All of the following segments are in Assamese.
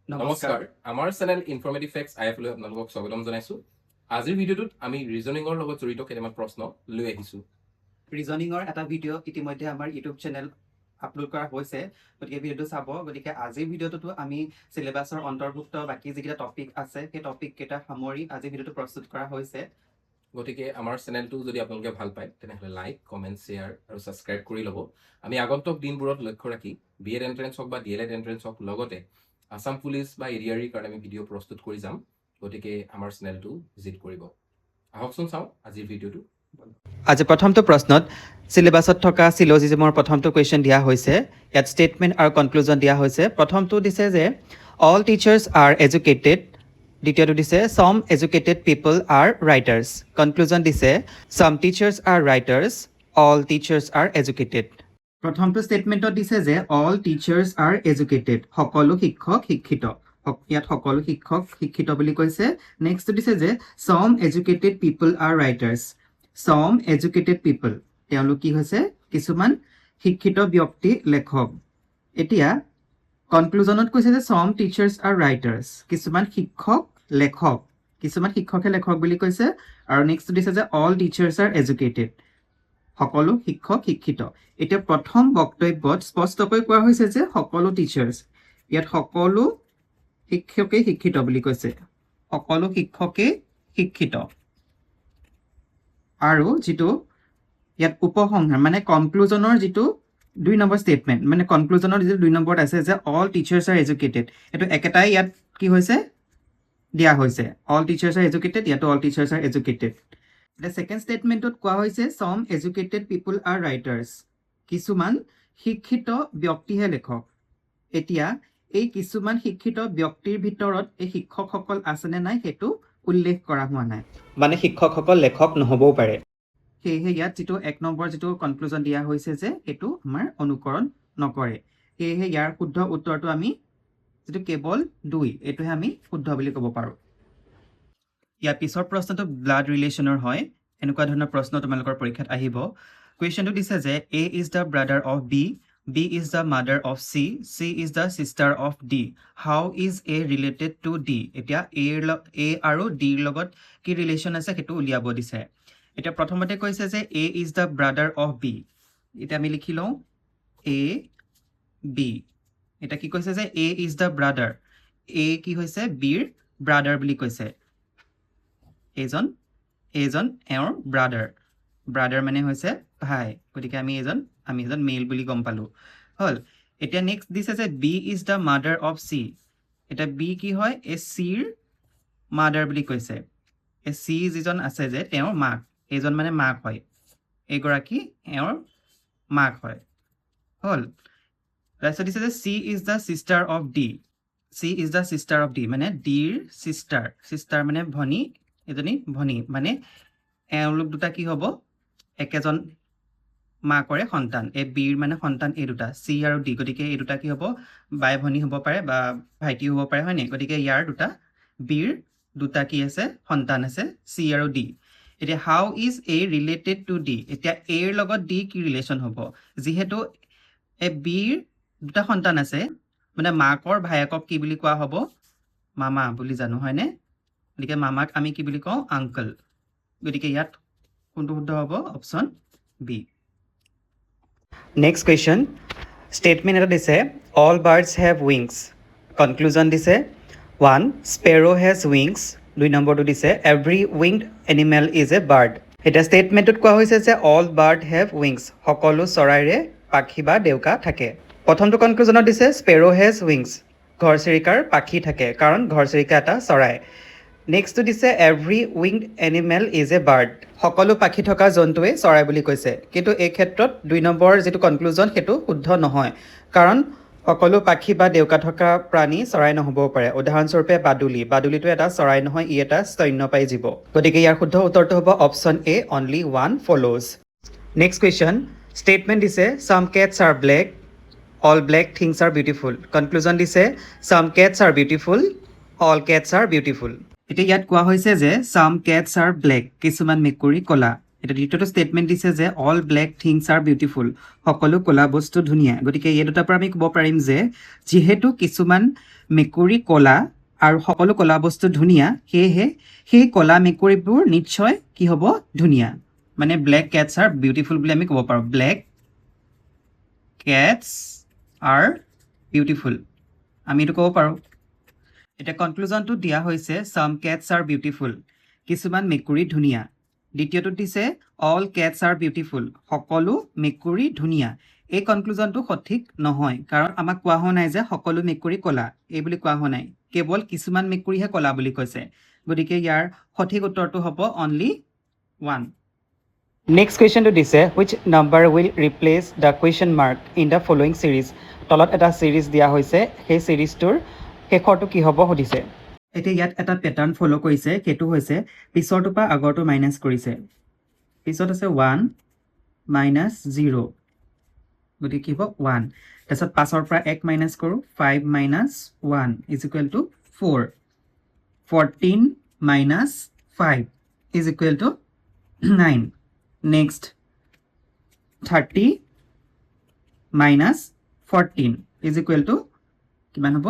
নমস্কাৰ আমাৰ চেনেল ইনফৰমেটিভ ফেক্টছ আইএফলৈ আপোনালোকক স্বাগতম জনাইছোঁ আজিৰ ভিডিঅ'টোত আমি ৰিজনিঙৰ লগত জড়িত কেইটামান প্ৰশ্ন লৈ আহিছোঁ ৰিজনিঙৰ এটা ভিডিঅ' ইতিমধ্যে আমাৰ ইউটিউব চেনেল আপলোড কৰা হৈছে গতিকে ভিডিঅ'টো চাব গতিকে আজিৰ ভিডিঅ'টোতো আমি চিলেবাছৰ অন্তৰ্ভুক্ত বাকি যিকেইটা টপিক আছে সেই টপিক কেইটা সামৰি আজি ভিডিঅ'টো প্ৰস্তুত কৰা হৈছে গতিকে আমাৰ চেনেলটো যদি আপোনালোকে ভাল পায় তেনেহ'লে লাইক কমেণ্ট শ্বেয়াৰ আৰু ছাবস্ক্ৰাইব কৰি ল'ব আমি আগন্তুক দিনবোৰত লক্ষ্য ৰাখি বিএড এণ্ট্ৰেন্স হওক বা ডিএলএড এণ্ট্ৰেন্স হওক লগতে আসাম পুলিচ বা এডিআৰিৰ কাৰণে আমি ভিডিঅ' প্ৰস্তুত কৰি যাম গতিকে আমাৰ চেনেলটো ভিজিট কৰিব আহকচোন চাওঁ আজিৰ ভিডিঅ'টো আজি প্ৰথমটো প্ৰশ্নত চিলেবাছত থকা চিলজিজমৰ প্ৰথমটো কুৱেশ্যন দিয়া হৈছে ইয়াত ষ্টেটমেণ্ট আৰু কনক্লুজন দিয়া হৈছে প্ৰথমটো দিছে যে অল টিচাৰ্ছ আৰ এডুকেটেড দ্বিতীয়টো দিছে সম এডুকেটেড পিপল আৰ ৰাইটাৰ্ছ কনক্লুজন দিছে সম teachers R writers all teachers R educated প্ৰথমটো ষ্টেটমেণ্টত দিছে যে অল টিচাৰ্ছ আৰ এডুকেটেড সকলো শিক্ষক শিক্ষিত ইয়াত সকলো শিক্ষক শিক্ষিত বুলি কৈছে নেক্সটটো দিছে যে সম এডুকেটেড পিপল আৰ ৰাইটাৰ্ছ সম এডুকেটেড পিপল তেওঁলোক কি হৈছে কিছুমান শিক্ষিত ব্যক্তি লেখক এতিয়া কনক্লুজনত কৈছে যে সম টিচাৰ্ছ আৰ ৰাইটাৰ্ছ কিছুমান শিক্ষক লেখক কিছুমান শিক্ষকে লেখক বুলি কৈছে আৰু নেক্সট দিছে যে অল টিচাৰ্ছ আৰ এডুকেটেড সকলো শিক্ষক শিক্ষিত এতিয়া প্ৰথম বক্তব্যত স্পষ্টকৈ কোৱা হৈছে যে সকলো টিচাৰ্ছ ইয়াত সকলো শিক্ষকে শিক্ষিত বুলি কৈছে সকলো শিক্ষকে শিক্ষিত আৰু যিটো ইয়াত উপসংহাৰ মানে কনক্লুজনৰ যিটো 2 নম্বৰ ষ্টেটমেণ্ট মানে কনক্লুজনৰ যিটো 2 নম্বৰত আছে যে অল টিচাৰ্ছ আৰ এডুকেটেড এইটো একেটাই ইয়াত কি হৈছে দিয়া হৈছে অল টিচাৰ্ছ আৰ এডুকেটেড ইয়াতো অল টিচাৰ্ছ আৰ এডুকেটেড এতিয়া ছেকেণ্ড ষ্টেটমেণ্টত কোৱা হৈছে সম এডুকেটেড পিপল আৰ ৰাইটাৰ্ছ কিছুমান শিক্ষিত ব্যক্তিহে লেখক এতিয়া এই কিছুমান শিক্ষিত ব্যক্তিৰ ভিতৰত এই শিক্ষকসকল আছেনে নাই সেইটো উল্লেখ কৰা হোৱা নাই মানে শিক্ষকসকল লেখক নহ'বও পাৰে সেয়েহে ইয়াত যিটো 1 নম্বৰ যিটো কনক্লুজন দিয়া হৈছে যে সেইটো আমাৰ অনুকৰণ নকৰে সেয়েহে ইয়াৰ শুদ্ধ উত্তৰটো আমি যিটো কেৱল 2 এইটোহে আমি শুদ্ধ বুলি ক'ব পাৰোঁ ইয়াৰ পিছৰ প্ৰশ্নটো ব্লাড ৰিলেশ্যনৰ হয় এনেকুৱা ধৰণৰ প্ৰশ্ন তোমালোকৰ পৰীক্ষাত আহিব কুৱেশ্যনটো দিছে যে A is the brother of B B is the mother of C. C is the sister of D. How is A related to D? এতিয়া A আৰু D ৰ লগত কি ৰিলেশ্যন আছে সেইটো উলিয়াব দিছে এতিয়া প্ৰথমতে কৈছে যে A is the brother of B. এতিয়া আমি লিখি লওঁ A B. এটা কি কৈছে যে A is the brother. A কি হৈছে B ৰ ব্ৰাদাৰ বুলি কৈছে এজন এওঁৰ ব্ৰাদাৰ মানে হৈছে ভাই গতিকে আমি এজন মেইল বুলি গম পালোঁ হ'ল এতিয়া নেক্সট দিছে যে B is the mother of C এতিয়া বি কি হয় এই চিৰ মাদাৰ বুলি কৈছে এই চি যিজন আছে যে তেওঁৰ মাক এইজন মানে মাক হয় এইগৰাকী এওঁৰ মাক হয় হ'ল তাৰপিছত দিছে যে C is the sister of D মানে ডিৰ ছিষ্টাৰ মানে ভনী এজনী ভনী মানে এওঁলোক দুটা কি হ'ব একেজন মাকৰে সন্তান এই বিৰ মানে সন্তান এই দুটা চি আৰু ডি গতিকে এই দুটা কি হ'ব বাই ভনী হ'ব পাৰে বা ভাইটি হ'ব পাৰে হয়নে গতিকে ইয়াৰ দুটা বিৰ দুটা কি আছে সন্তান আছে চি আৰু ডি এতিয়া how is A related to D এতিয়া এৰ লগত ডি কি ৰিলেশ্যন হ'ব যিহেতু এই বিৰ দুটা সন্তান আছে মানে মাকৰ ভায়েকক কি বুলি কোৱা হ'ব মামা বুলি জানো হয়নে গতিকে মামাক আমি কি বুলি কওঁ আংকল গতিকে ইয়াত কোনটো শুদ্ধ হ'ব option B next question statement এটা দিছে all birds have wings conclusion দিছে 1 স্পেৰো হেজ উইংছ 2 নম্বৰটো দিছে every winged animal is a bird এতিয়া ষ্টেটমেণ্টটোত কোৱা হৈছে যে অল বাৰ্ড হেভ উইংছ সকলো চৰাইৰে পাখি বা ডেউকা থাকে প্ৰথমটো কনক্লুজনত দিছে স্পেৰো হেজ উইংছ ঘৰচিৰিকাৰ পাখি থাকে কাৰণ ঘৰচিৰিকা এটা চৰাই নেক্সটটো দিছে every winged animal is a bird সকলো পাখি থকা জন্তুৱে চৰাই বুলি কৈছে কিন্তু এই ক্ষেত্ৰত 2 নম্বৰ যিটো কনক্লুজন সেইটো শুদ্ধ নহয় কাৰণ সকলো পাখি বা ডেউকা থকা প্ৰাণী চৰাই নহ'বও পাৰে উদাহৰণস্বৰূপে বাদুলিটো এটা চৰাই নহয় ই এটা স্তন্যপায়ী জীৱ গতিকে ইয়াৰ শুদ্ধ উত্তৰটো হ'ব option A only 1 follows next question statement দিছে some cats are black all black things are beautiful conclusion দিছে some cats are beautiful all cats are beautiful এতিয়া ইয়াত কোৱা হৈছে যে চাম কেটছ আৰ ব্লেক কিছুমান মেকুৰী ক'লা এটা দ্বিতীয়টো ষ্টেটমেণ্ট দিছে যে all black things are beautiful সকলো ক'লা বস্তু ধুনীয়া গতিকে এই দুটাৰ পৰা আমি ক'ব পাৰিম যে যিহেতু কিছুমান মেকুৰী ক'লা আৰু সকলো ক'লা বস্তু ধুনীয়া, সেয়েহে সেই ক'লা মেকুৰীবোৰ নিশ্চয় কি হ'ব ধুনীয়া, মানে ব্লেক কেটছ আৰ বিউটিফুল বুলি আমি ক'ব পাৰোঁ। ব্লেক কেটছ আৰ বিউটিফুল আমি এইটো ক'ব পাৰোঁ। এতিয়া কনক্লুজনটো দিয়া হৈছে চাম কেটছ আৰ বিউটিফুল, কিছুমান মেকুৰী ধুনীয়া। দ্বিতীয়টোত দিছে অল কেটছ আৰ বিউটিফুল, সকলো মেকুৰী ধুনীয়া। এই কনক্লুজনটো সঠিক নহয়, কাৰণ আমাক কোৱা হোৱা নাই যে সকলো মেকুৰী ক'লা, এই বুলি কোৱা হোৱা নাই, কেৱল কিছুমান মেকুৰীহে ক'লা বুলি কৈছে। গতিকে ইয়াৰ সঠিক উত্তৰটো হ'ব অনলি 1। নেক্সট কুৱেশ্যনটো দিছে which number will replace the question mark in the following series. তলত এটা ছিৰিজ দিয়া হৈছে, সেই ছিৰিজটোৰ শেষৰটো কি হ'ব সুধিছে। এতিয়া ইয়াত এটা পেটাৰ্ণ ফ'ল' কৰিছে, সেইটো হৈছে পিছৰটোৰ পৰা আগৰটো মাইনাছ কৰিছে। পিছত আছে 1 - 0, গতিকে কি হ'ব 1। তাৰপিছত 5ৰ পৰা 1 মাইনাছ কৰোঁ, 5 - 1 = 4। 14 - 5 = 9। নেক্সট 30 - 14 কিমান হ'ব,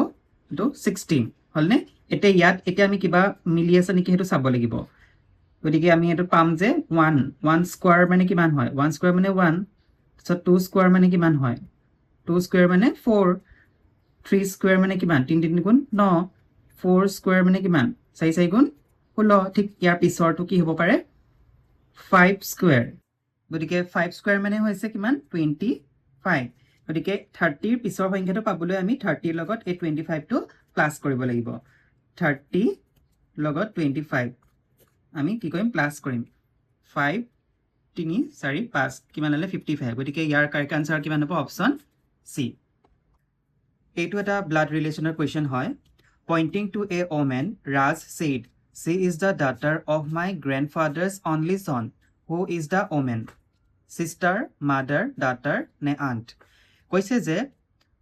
এইটো 16 হ'লনে? এতিয়া আমি কিবা মিলি আছে নেকি সেইটো চাব লাগিব। গতিকে আমি এইটো পাম যে 1 স্কোৱাৰ মানে কিমান হয়, 1 স্কোৱাৰ মানে 1। তাৰপিছত 2 স্কোৱাৰ মানে কিমান হয়, 2 স্কোৱাৰ মানে 4। 3 স্কোৱাৰ মানে কিমান, 3 3 গুণ 9। 4 স্কোৱাৰ মানে কিমান, 4 4 গুণ 16। ঠিক ইয়াৰ পিছৰটো কি হ'ব পাৰে, 5 স্কোৱাৰ। গতিকে 5 স্কোৱাৰ মানে হৈছে কিমান, 25। গতিকে 30ৰ পিছৰ সংখ্যাটো পাবলৈ আমি 30ৰ লগত এই 25টো প্লাছ কৰিব লাগিব। 30 লগত 25 আমি কি কৰিম, প্লাছ কৰিম। 5 3 4 5 কিমান হ'লে 55। গতিকে ইয়াৰ কাৰেক্ট আনচাৰ কিমান হ'ব, অপশ্যন চি। এইটো এটা ব্লাড ৰিলেশ্যনৰ কুৱেশ্যন হয়। Pointing to a woman, Raj said, "She is the daughter of my grandfather's only son. Who is the woman? Sister, mother, daughter নে aunt?" কৈছে যে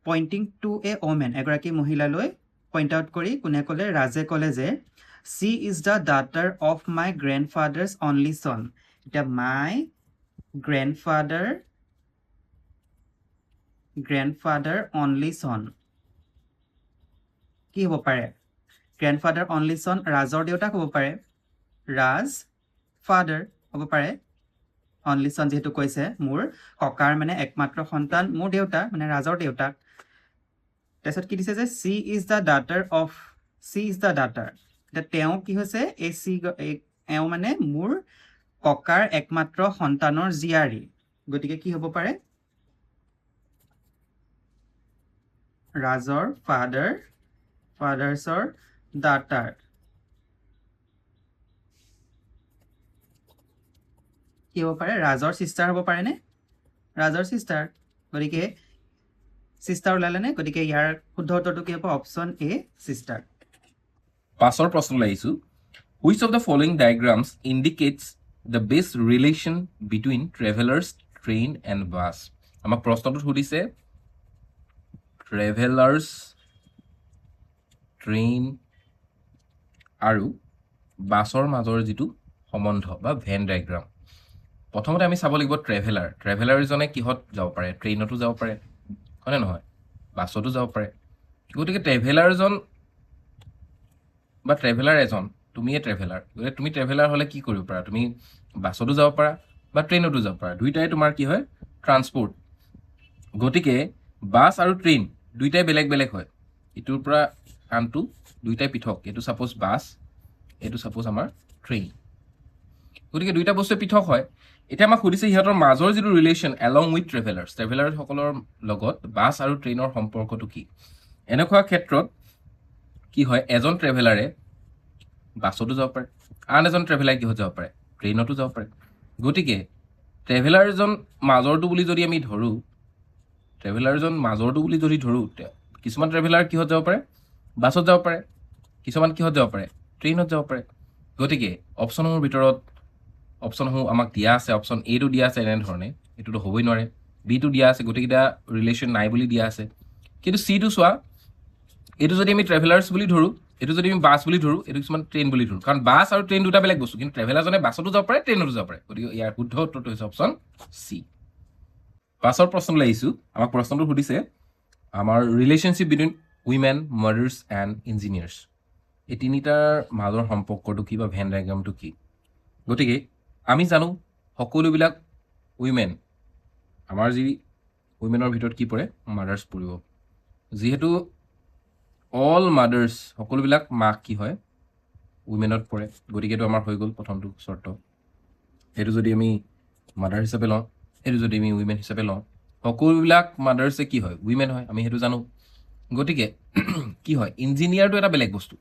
পইণ্টিং টু এ ওমেন, এগৰাকী মহিলালৈ পইণ্ট আউট কৰি কোনে ক'লে, ৰাজে ক'লে যে "She is the daughter of my grandfather's only son." এতিয়া মাই গ্ৰেণ্ডফাদাৰ অনলি চন কি হ'ব পাৰে, গ্ৰেণ্ডফাদাৰ অনলি চন ৰাজৰ দেউতাক হ'ব পাৰে, ৰাজ ফাদাৰ হ'ব পাৰে। অনলি চন যিহেতু কৈছে, মোৰ ককাৰ মানে একমাত্ৰ সন্তান মোৰ দেউতা, মানে ৰাজৰ দেউতাক। তাৰপিছত কি দিছে যে চি ইজ দ্য ডাটাৰ। এতিয়া তেওঁ কি হৈছে, এওঁ মানে মোৰ ককাৰ একমাত্ৰ সন্তানৰ জীয়াৰী। গতিকে কি হ'ব পাৰে, ৰাজৰ ফাদাৰ্ছৰ ডাটাৰ। কি হ'ব পাৰে, ৰাজৰ চিষ্টাৰ হ'ব পাৰেনে, ৰাজৰ চিষ্টাৰ। গতিকে চিষ্টাৰ ওলালেনে, গতিকে ইয়াৰ শুদ্ধ উত্তৰটো কি হ'ব, অপশ্যন এ চিষ্টাৰ। 5ৰ প্ৰশ্নলৈ আহিছোঁ। Which of the following diagrams indicates the best relation between travellers, train and bus. আমাক প্ৰশ্নটোত সুধিছে ট্ৰেভেলাৰ্ছ, ট্ৰেইন আৰু বাছৰ মাজৰ যিটো সম্বন্ধ বা ভেন ডায়েগ্ৰাম। প্ৰথমতে আমি চাব লাগিব ট্ৰেভেলাৰজনে কিহত যাব পাৰে, ট্ৰেইনতো যাব পাৰে হয়নে নহয়, বাছতো যাব পাৰে। গতিকে ট্ৰেভেলাৰজন বা ট্ৰেভেলাৰ এজন, তুমিয়ে ট্ৰেভেলাৰ, গতিকে তুমি ট্ৰেভেলাৰ হ'লে কি কৰিব পাৰা, তুমি বাছতো যাব পাৰা বা ট্ৰেইনতো যাব পাৰা, দুইটাই তোমাৰ কি হয়, ট্ৰান্সপৰ্ট। গতিকে বাছ আৰু ট্ৰেইন দুইটাই বেলেগ বেলেগ হয়, ইটোৰ পৰা আনটো দুইটাই পৃথক। এইটো ছাপ'জ বাছ, এইটো ছাপ'জ আমাৰ ট্ৰেইন, গতিকে দুইটা বস্তুৱে পৃথক হয়। এতিয়া আমাক সুধিছে সিহঁতৰ মাজৰ যিটো ৰিলেশ্যন এলং উইথ ট্ৰেভেলাৰসকলৰ লগত বাছ আৰু ট্ৰেইনৰ সম্পৰ্কটো কি। এনেকুৱা ক্ষেত্ৰত কি হয়, এজন ট্ৰেভেলাৰে বাছতো যাব পাৰে, আন এজন ট্ৰেভেলাৰে কিহত যাব পাৰে, ট্ৰেইনতো যাব পাৰে। গতিকে ট্ৰেভেলাৰজন মাজৰটো বুলি যদি আমি ধৰোঁ, কিছুমান ট্ৰেভেলাৰ কিহত যাব পাৰে, বাছত যাব পাৰে, কিছুমান কিহত যাব পাৰে, ট্ৰেইনত যাব পাৰে। গতিকে অপশ্যনসমূহৰ ভিতৰত অপশ্যনসমূহ আমাক দিয়া আছে, অপশ্যন এটো দিয়া আছে এনেধৰণে, এইটোতো হ'বই নোৱাৰে। বিটো দিয়া আছে, গোটেইকেইটা ৰিলেশ্যন নাই বুলি দিয়া আছে। কিন্তু চিটো চোৱা, এইটো যদি আমি ট্ৰেভেলাৰ্ছ বুলি ধৰোঁ, এইটো যদি আমি বাছ বুলি ধৰোঁ, এইটো কিছুমান ট্ৰেইন বুলি ধৰোঁ, কাৰণ বাছ আৰু ট্ৰেইন দুটা বেলেগ বস্তু, কিন্তু ট্ৰেভেলাৰজনে বাছতো যাব পাৰে, ট্ৰেইনতো যাব পাৰে। গতিকে ইয়াৰ শুদ্ধ উত্তৰটো হৈছে অপশ্যন চি। 5ৰ প্ৰশ্নলৈ আহিছোঁ। আমাক প্ৰশ্নটো সুধিছে আমাৰ relationship between women, mothers and engineers, এই তিনিটাৰ মাজৰ সম্পৰ্কটো কি বা ভেন ডায়েগ্ৰামটো কি? গতিকে আমি জানো সকলোবিলাক উইমেন, আমাৰ যি উইমেনৰ ভিতৰত কি পৰে? মাদাৰ্ছ পৰিব। যিহেতু অল মাদাৰ্ছ, সকলোবিলাক মাক কি হয়? উইমেনত পৰে। গতিকে এইটো আমাৰ হৈ গ'ল প্ৰথমটো চৰ্ত। এইটো যদি আমি মাদাৰ হিচাপে লওঁ, এইটো যদি আমি উইমেন হিচাপে লওঁ, সকলোবিলাক মাদাৰ্ছে কি হয়? উইমেন হয়, আমি সেইটো জানো। গতিকে কি হয়? ইঞ্জিনিয়াৰটো এটা বেলেগ বস্তু,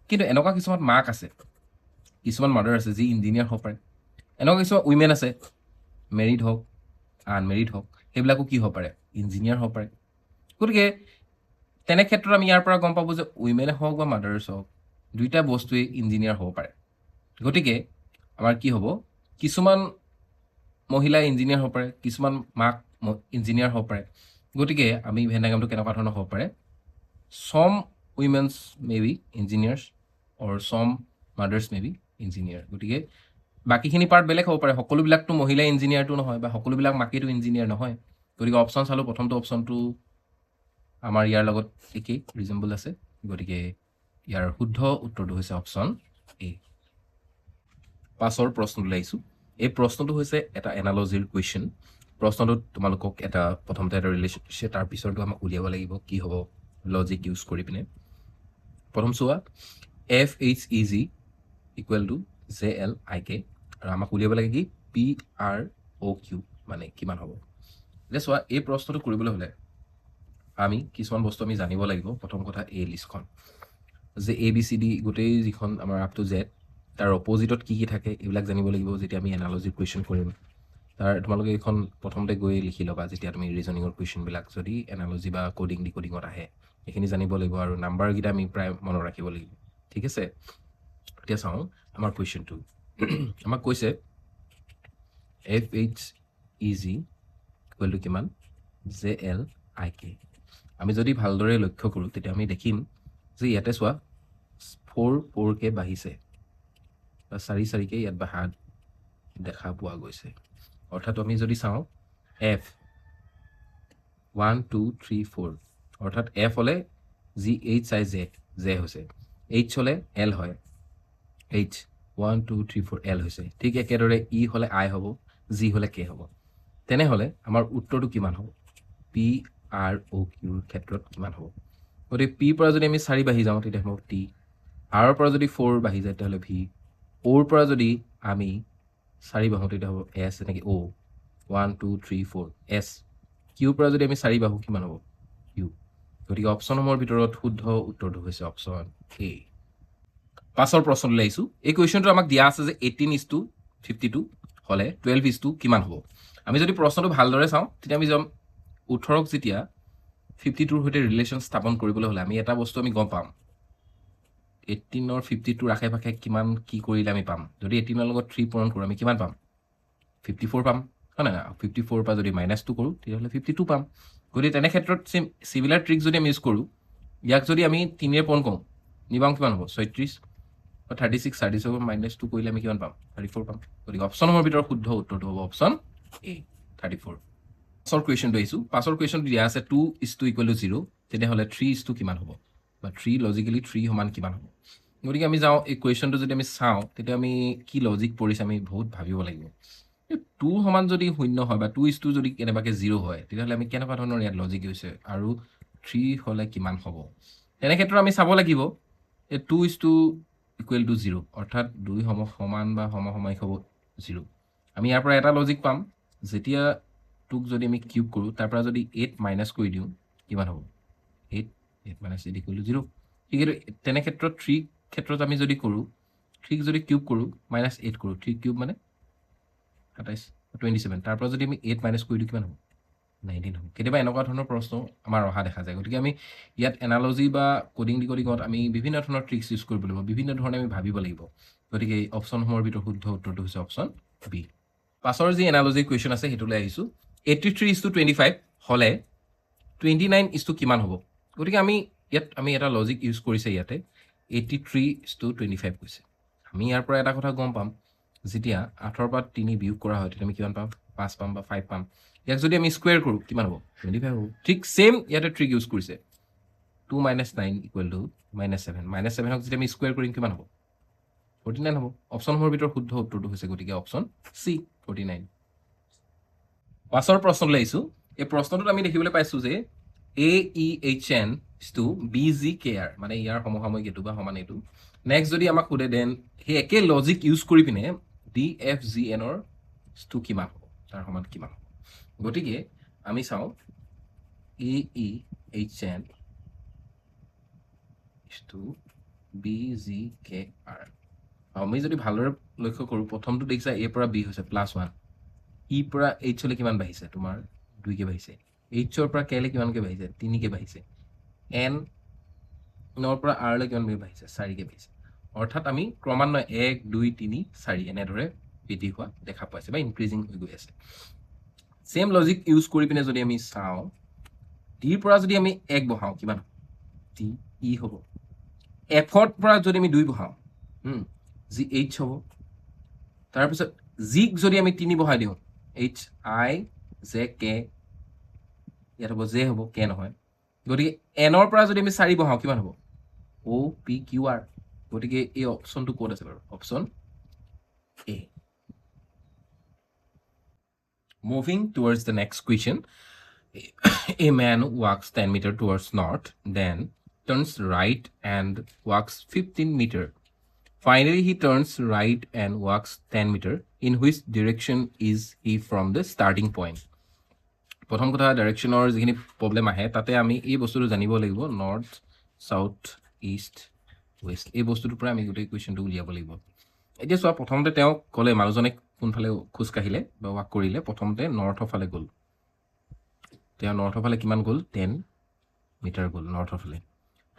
কিন্তু এনেকুৱা কিছুমান মাক আছে, কিছুমান মাদাৰ আছে যি ইঞ্জিনিয়াৰ হ'ব পাৰে। এনেকুৱা কিছুমান উইমেন আছে, মেৰিড হওক আনমেৰিড হওক, সেইবিলাকো কি হ'ব পাৰে? ইঞ্জিনিয়াৰ হ'ব পাৰে। গতিকে তেনে ক্ষেত্ৰত আমি ইয়াৰ পৰা গম পাব যে উইমেনে হওক বা মাদাৰ্ছ হওক, দুইটা বস্তুৱেই ইঞ্জিনিয়াৰ হ'ব পাৰে। গতিকে আমাৰ কি হ'ব? কিছুমান মহিলা ইঞ্জিনিয়াৰ হ'ব পাৰে, কিছুমান মাক ইঞ্জিনিয়াৰ হ'ব পাৰে। গতিকে আমি ভেন ডায়েগ্ৰামটো কেনেকুৱা ধৰণৰ হ'ব পাৰে? some women's may be engineers or some mothers may be engineer. গতিকে বাকীখিনি পাৰ্ট বেলেগ হ'ব পাৰে, সকলোবিলাকতো মহিলা ইঞ্জিনিয়াৰটো নহয় বা সকলোবিলাক মাকেতো ইঞ্জিনিয়াৰ নহয়। গতিকে অপশ্যন চালোঁ, প্ৰথমটো অপশ্যনটো আমাৰ ইয়াৰ লগত একেই, ৰিজনেবল আছে। গতিকে ইয়াৰ শুদ্ধ উত্তৰটো হৈছে অপশ্যন এ। পাছৰ প্ৰশ্নটোলৈ আহিছোঁ। এই প্ৰশ্নটো হৈছে এটা এনালজিৰ কুৱেশ্যন। প্ৰশ্নটোত তোমালোকক প্ৰথমতে এটা ৰিলেশ্যন দিছে, তাৰ পিছৰটো আমাক উলিয়াব লাগিব কি হ'ব লজিক ইউজ কৰি পিনে। প্ৰথম চোৱা, FHEG ইকুৱেল টু JLIK, আৰু আমাক উলিয়াব লাগে কি PROQ মানে কিমান হ'ব। এতিয়া চোৱা, এই প্ৰশ্নটো কৰিবলৈ হ'লে আমি কিছুমান বস্তু আমি জানিব লাগিব। প্ৰথম কথা, এই লিষ্টখন যে ABCD গোটেই যিখন আমাৰ আপ টু জেড, তাৰ অপজিটত কি কি থাকে এইবিলাক জানিব লাগিব যেতিয়া আমি এনালজিৰ কুৱেশ্যন কৰিম। তোমালোকে এইখন প্ৰথমতে গৈ লিখি ল'বা যেতিয়া তুমি ৰিজনিঙৰ কুৱেশ্যনবিলাক যদি এনালজি বা কোডিং ডিকোডিঙত আহে, এইখিনি জানিব লাগিব আৰু নাম্বাৰকেইটা আমি প্ৰায় মনত ৰাখিব লাগিব। ঠিক আছে, এতিয়া চাওঁ আমাৰ কুৱেশ্যনটো। আমাক কৈছে FHEG ইকুৱেল টু কিমান? JLIK। আমি যদি ভালদৰে লক্ষ্য কৰোঁ তেতিয়া আমি দেখিম যে ইয়াতে চোৱা 4কে বাঢ়িছে বা 4কে ইয়াত বাঢ়া দেখা পোৱা গৈছে। অৰ্থাৎ আমি যদি চাওঁ F 1 2 3 4, অৰ্থাৎ F হ'লে যি H আই জে হৈছে, H হ'লে L হয়, H 1 2 3 4 L হৈছে। ঠিক একেদৰে E হ'লে I হ'ব, G হ'লে K হ'ব। তেনেহ'লে আমাৰ উত্তৰটো কিমান হ'ব? PROQৰ ক্ষেত্ৰত কিমান হ'ব? গতিকে Pৰ পৰা যদি আমি 4 বাঢ়ি যাওঁ তেতিয়া হ'ব T, R পৰা যদি 4 বাঢ়ি যায় তেতিয়াহ'লে V, Oৰ পৰা যদি আমি 4 বাঢ়োঁ তেতিয়া হ'ব S, এনেকৈ O 1 2 3 4 S। কিউৰ পৰা যদি আমি 4 বাঢ়োঁ কিমান হ'ব? Q। গতিকে অপশ্যনসমূহৰ ভিতৰত শুদ্ধ উত্তৰটো হৈছে অপশ্যন এ। পাছৰ প্ৰশ্নলৈ আহিছোঁ। এই কুৱেশ্যনটো আমাক দিয়া আছে যে 18:52 হ'লে 12 কিমান হ'ব? আমি যদি প্ৰশ্নটো ভালদৰে চাওঁ তেতিয়া আমি যাম 18ক যেতিয়া 52ৰ সৈতে ৰিলেশ্যন স্থাপন কৰিবলৈ হ'লে আমি এটা বস্তু আমি গম পাম, 18ৰ 52ৰ আশে পাশে কিমান কি কৰিলে আমি পাম। যদি 18ৰ লগত 3 পূৰণ কৰোঁ আমি কিমান পাম? 54 পাম, হয় নাই? 54ৰ পৰা যদি -2 কৰোঁ তেতিয়াহ'লে 52 পাম। গতিকে তেনে ক্ষেত্ৰত চিমিলাৰ ট্ৰিক যদি আমি ইউজ কৰোঁ, ইয়াক যদি আমি 3ৰে পূৰণ কৰোঁ নিবাম কিমান হ'ব? 36, 36 -2 কৰিলে আমি কিমান পাম? 34 পাম। গতিকে অপশ্যনসমূহৰ ভিতৰত শুদ্ধ উত্তৰটো হ'ব অপশ্যন এ, 34। পাছৰ কুৱেশ্যনটো আহিছোঁ। পাছৰ কুৱেশ্যনটো দিয়া আছে 2:2 = 0, তেতিয়াহ'লে 3:2 কিমান হ'ব? বা 3 লজিকেলি 3 সমান কিমান হ'ব? গতিকে আমি যাওঁ এই কুৱেশ্যনটো যদি আমি চাওঁ তেতিয়া আমি কি লজিক পৰিছে আমি বহুত ভাবিব লাগিব। 2 সমান যদি 0 হয় বা 2:2 যদি কেনেবাকৈ 0 হয় তেতিয়াহ'লে আমি কেনেকুৱা ধৰণৰ ইয়াত লজিক হৈছে আৰু 3 হ'লে কিমান হ'ব? তেনে ক্ষেত্ৰত আমি চাব লাগিব 2:2 = 0, অৰ্থাৎ 2 সমান বা সমসাময়িক হ'ব 0। আমি ইয়াৰ পৰা এটা লজিক পাম, যেতিয়া 2ক যদি আমি কিউব কৰোঁ তাৰ পৰা যদি 8 মাইনাছ কৰি দিওঁ কিমান হ'ব? 8 - 8 = 0। ঠিক আছে, তেনে ক্ষেত্ৰত 3 ক্ষেত্ৰত আমি যদি কৰোঁ, 3ক যদি কিউব কৰোঁ -8 কৰোঁ, 3 কিউব মানে 27, 27, তাৰ পৰা যদি আমি 8 মাইনাছ কৰি দিওঁ কিমান হ'ব? 19 হ'ব। কেতিয়াবা এনেকুৱা ধৰণৰ প্ৰশ্ন আমাৰ অহা দেখা যায়। গতিকে আমি ইয়াত এনালজি বা কোডিং ডিকোডিঙত আমি বিভিন্ন ধৰণৰ ট্ৰিক্স ইউজ কৰিব লাগিব, বিভিন্ন ধৰণে আমি ভাবিব লাগিব। গতিকে এই অপশ্যনসমূহৰ ভিতৰত শুদ্ধ উত্তৰটো হৈছে অপশ্যন বি। পাছৰ যি এনালজি কুৱেশ্যন আছে সেইটোলৈ আহিছোঁ। 83:25 হ'লে 29 কিমান হ'ব? গতিকে আমি এটা লজিক ইউজ কৰিছে ইয়াতে 83:25 কৈছে। আমি ইয়াৰ পৰা এটা কথা গম পাম, যেতিয়া 8ৰ পৰা 3 বিয়োগ কৰা হয় তেতিয়া আমি কিমান পাম? 5 পাম বা 5 পাম। ইয়াক যদি আমি স্কুৱেৰ কৰোঁ কিমান হ'ব? 25 হ'ব। ঠিক ছেম ইয়াতে ট্ৰিক ইউজ কৰিছে। 2 minus 9 equal to minus 7. Minus 7 হক যদি আমি স্কোয়াৰ কৰিম কিমান হ'ব 49 হ'ব অপশ্যনসমূহৰ ভিতৰত শুদ্ধ উত্তৰটো হৈছে গতিকে অপশ্যন চি 49 পাছৰ প্ৰশ্নলৈ আহিছোঁ এই প্ৰশ্নটোত আমি দেখিবলৈ পাইছোঁ যে AEHN to BGKR মানে ইয়াৰ সমসাময়িক এইটো বা সমান এইটো নেক্সট যদি আমাক সোধে দেন সেই একে লজিক ইউজ কৰি পিনে DFGN ৰ টো কিমান হ'ব তাৰ সমান কিমান হ'ব গতিকে আমি চাওঁ AEHN to BGKR আমি যদি ভালদৰে লক্ষ্য কৰোঁ প্ৰথমটো দেখিছা A পৰা B হৈছে +1 E পৰা H হলে কিমান বাঢ়িছে তোমাৰ 2 কে বাঢ়িছে H ৰ পৰা K লে কিমানকে বাঢ়িছে 3 কে বাঢ়িছে N নৰ পৰা R লে কিমান বাঢ়িছে 4 কে বাঢ়িছে অৰ্থাৎ আমি ক্ৰমান্বয়ে 1 2 3 4 এনেদৰে বৃদ্ধি হোৱা দেখা পাইছে বা ইনক্ৰিজিং হৈ গৈ আছে সেম লজিক ইউজ কৰি পিনে যদি আমি চাওঁ D ৰ পৰা যদি আমি 1 বহাও কিমান D E হ'ব F ৰ পৰা যদি আমি 2 বহাও জি H হ'ব তাৰপিছত G যদি আমি 3 বহাই দিওঁ H I J K ইয়াত হ'ব J হ'ব K নহয় গতিকে N ৰ পৰা যদি আমি 4 বহাও কিমান হ'ব O P Q R গতিকে এই অপশ্যনটো ক'ত আছে বাৰু option A Moving towards the next question a man walks 10 meter towards north then turns right and walks 15 meter finally he turns right and walks 10 meter in which direction is he from the starting point প্ৰথম কথা ডাইৰেকশ্যনৰ যিখিনি প্ৰবলেম আহে তাতে আমি এই বস্তুটো জানিব লাগিব নৰ্থ সাউথ ইষ্ট ওয়েষ্ট এই বস্তুটোৰ পৰা আমি গোটেই কুৱেশ্যনটো উলিয়াব লাগিব এতিয়া চোৱা প্ৰথমতে তেওঁ ক'লে মানুহজনে কোনফালে খোজ কাঢ়িলে বা ৱাক কৰিলে প্ৰথমতে নৰ্থৰ ফালে গ'ল তেওঁ নৰ্থৰ ফালে কিমান গ'ল 10 মিটাৰ গ'ল নৰ্থৰ ফালে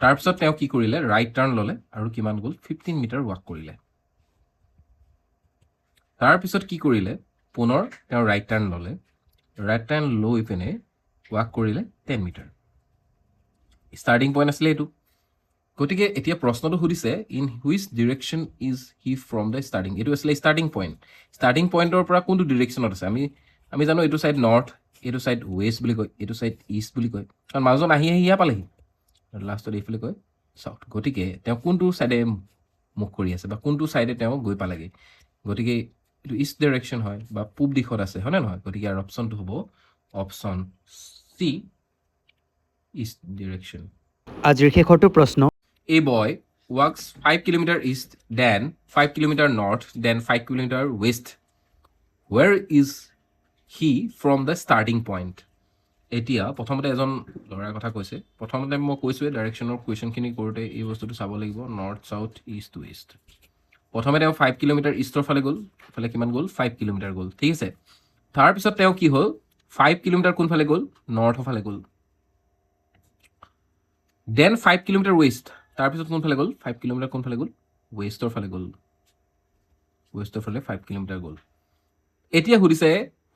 তাৰপিছত তেওঁ কি কৰিলে ৰাইট টাৰ্ণ ল'লে আৰু কিমান গ'ল 15 মিটাৰ ৱাক কৰিলে তাৰপিছত কি কৰিলে পুনৰ তেওঁ ৰাইট টাৰ্ণ ল'লে ৰাইট টাৰ্ণ লৈ পিনে ৱাক কৰিলে 10 মিটাৰ ষ্টাৰ্টিং পইণ্ট আছিলে এইটো গতিকে এতিয়া প্ৰশ্নটো সুধিছে in which direction is he from the starting এইটো আছিলে ষ্টাৰ্টিং পইণ্টৰ পৰা কোনটো ডিৰেকশ্যনত আছে আমি জানো এইটো ছাইড নৰ্থ এইটো ছাইড ৱেষ্ট বুলি কয় এইটো ছাইড ইষ্ট বুলি কয় কাৰণ মানুহজন আহি ইয়াৰ পালেহি লাষ্টত এইফালে কয় চাউথ গতিকে তেওঁ কোনটো ছাইডে মুখ কৰি আছে বা কোনটো ছাইডে তেওঁ গৈ পালেগৈ গতিকে এইটো ইষ্ট ডিৰেকশ্যন হয় বা পূব দিশত আছে হয়নে নহয় গতিকে ইয়াৰ অপশ্যনটো হ'ব অপশ্যন চি ইষ্ট ডিৰেকশ্যন আজিৰ শেষৰটো প্ৰশ্ন A boy walks 5 kilometer east, then 5 kilometer north, then 5 kilometer west. Where is he from the starting point? এতিয়া প্ৰথমতে এজন ল'ৰাৰ কথা কৈছে প্ৰথমতে মই কৈছোৱে ডাইৰেকশ্যনৰ কুৱেশ্যনখিনি কৰোঁতে এই বস্তুটো চাব লাগিব নৰ্থ সাউথ ইষ্ট ৱেষ্ট প্ৰথমে তেওঁ 5 কিলোমিটাৰ ইষ্টৰ ফালে গ'ল ফালে কিমান গ'ল 5 কিলোমিটাৰ গ'ল ঠিক আছে তাৰপিছত তেওঁ কি হ'ল 5 কিলোমিটাৰ কোনফালে গ'ল নৰ্থৰ ফালে গ'ল দেন 5 কিলোমিটাৰ ৱেষ্ট তাৰপিছত কোনফালে গ'ল 5 কিলোমিটাৰ কোনফালে গ'ল ৱেষ্টৰ ফালে গ'ল ৱেষ্টৰ ফালে 5 কিলোমিটাৰ গ'ল এতিয়া সুধিছে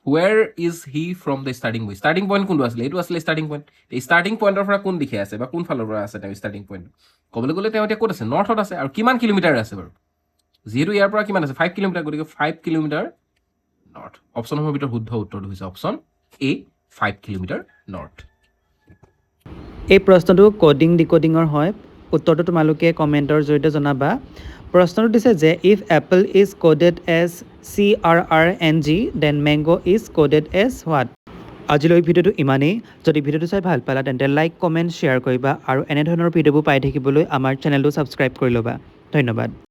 ৱেৰ is he from the starting point starting point কোনটো আছিলে এইটো আছিলে ষ্টাৰ্টিং পইণ্ট এই ষ্টাৰ্টিং পইণ্টৰ পৰা কোন দিশে আছে বা কোন ফালৰ পৰা আছে তেওঁ ষ্টাৰ্টিং পইণ্ট ক'বলৈ গ'লে তেওঁ এতিয়া ক'ত আছে নৰ্থত আছে আৰু কিমান কিলোমিটাৰ আছে বাৰু যিহেতু ইয়াৰ পৰা কিমান আছে 5 কিলোমিটাৰ গতিকে 5 কিলোমিটাৰ নৰ্থ অপশ্যনসমূহৰ ভিতৰত শুদ্ধ উত্তৰটো হৈছে অপশ্যন এ 5 কিলোমিটাৰ নৰ্থ এই প্ৰশ্নটো কোডিং ডিকোডিঙৰ হয় উত্তৰটো তোমালোকে কমেণ্টৰ জৰিয়তে জনাবা প্ৰশ্নটো দিছে যে if apple is coded as CRRNG then mango is coded as what আজিলৈ ভিডিঅ'টো ইমানেই যদি ভিডিঅ'টো চাই ভাল পালা তেন্তে লাইক কমেণ্ট শ্বেয়াৰ কৰিবা আৰু এনেধৰণৰ ভিডিঅ'বোৰ পাই থাকিবলৈ আমাৰ চেনেলটো ছাবস্ক্ৰাইব কৰি ল'বা ধন্যবাদ